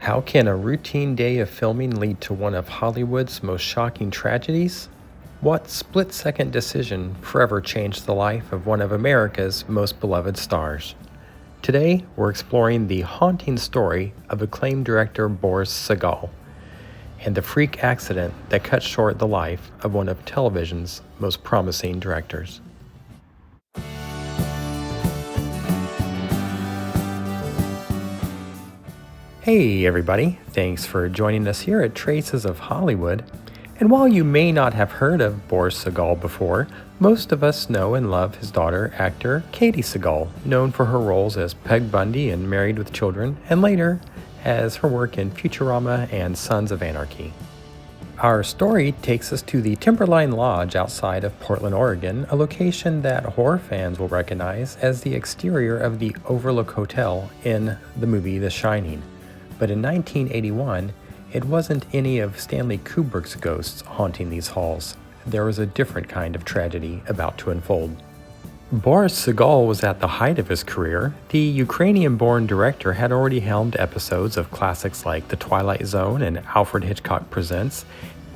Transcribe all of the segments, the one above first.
How can a routine day of filming lead to one of Hollywood's most shocking tragedies? What split-second decision forever changed the life of one of America's most beloved stars? Today, we're exploring the haunting story of acclaimed director Boris Sagal and the freak accident that cut short the life of one of television's most promising directors. Hey everybody, thanks for joining us here at Traces of Hollywood. And while you may not have heard of Boris Sagal before, most of us know and love his daughter, actor Katey Sagal, known for her roles as Peg Bundy in Married with Children, and later as her work in Futurama and Sons of Anarchy. Our story takes us to the Timberline Lodge outside of Portland, Oregon, a location that horror fans will recognize as the exterior of the Overlook Hotel in the movie The Shining. But in 1981, it wasn't any of Stanley Kubrick's ghosts haunting these halls. There was a different kind of tragedy about to unfold. Boris Sagal was at the height of his career. The Ukrainian-born director had already helmed episodes of classics like The Twilight Zone and Alfred Hitchcock Presents,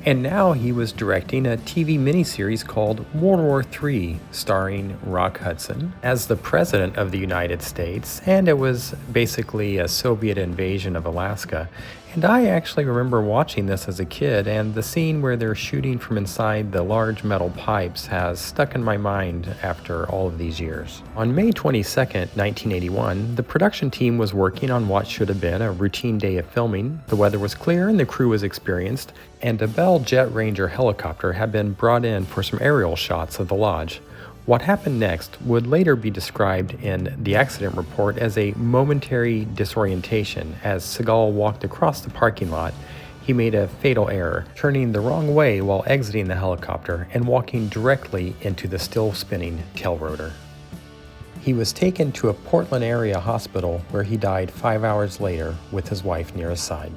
and now he was directing a TV miniseries called World War III, starring Rock Hudson as the President of the United States, and it was basically a Soviet invasion of Alaska. And I actually remember watching this as a kid, and the scene where they're shooting from inside the large metal pipes has stuck in my mind after all of these years. On May 22nd, 1981, the production team was working on what should have been a routine day of filming. The weather was clear and the crew was experienced, and a Bell Jet Ranger helicopter had been brought in for some aerial shots of the lodge. What happened next would later be described in the accident report as a momentary disorientation. As Sagal walked across the parking lot, he made a fatal error, turning the wrong way while exiting the helicopter and walking directly into the still spinning tail rotor. He was taken to a Portland area hospital where he died 5 hours later with his wife near his side.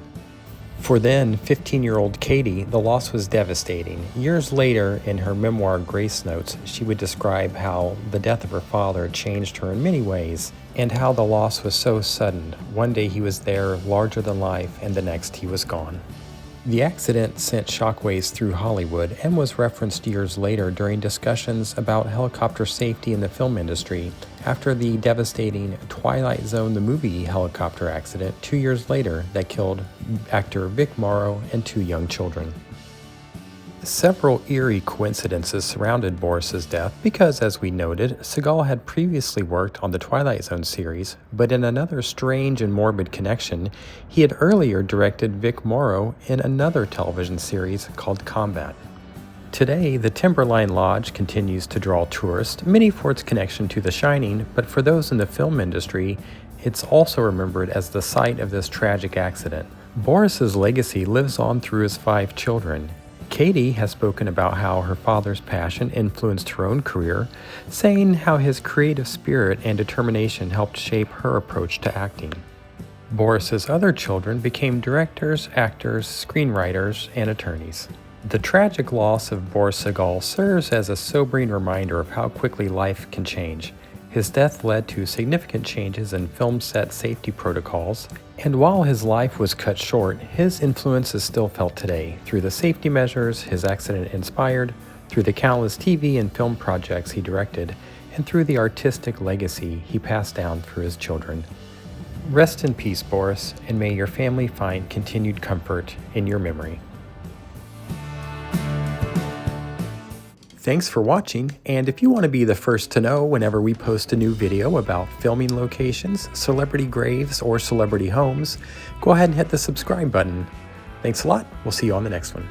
For then 15-year-old Katey, the loss was devastating. Years later, in her memoir Grace Notes, she would describe how the death of her father changed her in many ways, and how the loss was so sudden. One day he was there, larger than life, and the next he was gone. The accident sent shockwaves through Hollywood and was referenced years later during discussions about helicopter safety in the film industry after the devastating Twilight Zone the movie helicopter accident 2 years later that killed actor Vic Morrow and 2 young children. Several eerie coincidences surrounded Boris's death because, as we noted, Sagal had previously worked on the Twilight Zone series, but in another strange and morbid connection, he had earlier directed Vic Morrow in another television series called Combat. Today, the Timberline Lodge continues to draw tourists, many for its connection to The Shining, but for those in the film industry, it's also remembered as the site of this tragic accident. Boris's legacy lives on through his 5 children. Katey has spoken about how her father's passion influenced her own career, saying how his creative spirit and determination helped shape her approach to acting. Boris's other children became directors, actors, screenwriters, and attorneys. The tragic loss of Boris Sagal serves as a sobering reminder of how quickly life can change. His death led to significant changes in film set safety protocols, and while his life was cut short, his influence is still felt today through the safety measures his accident inspired, through the countless TV and film projects he directed, and through the artistic legacy he passed down through his children. Rest in peace, Boris, and may your family find continued comfort in your memory. Thanks for watching, and if you want to be the first to know whenever we post a new video about filming locations, celebrity graves, or celebrity homes, go ahead and hit the subscribe button. Thanks a lot. We'll see you on the next one.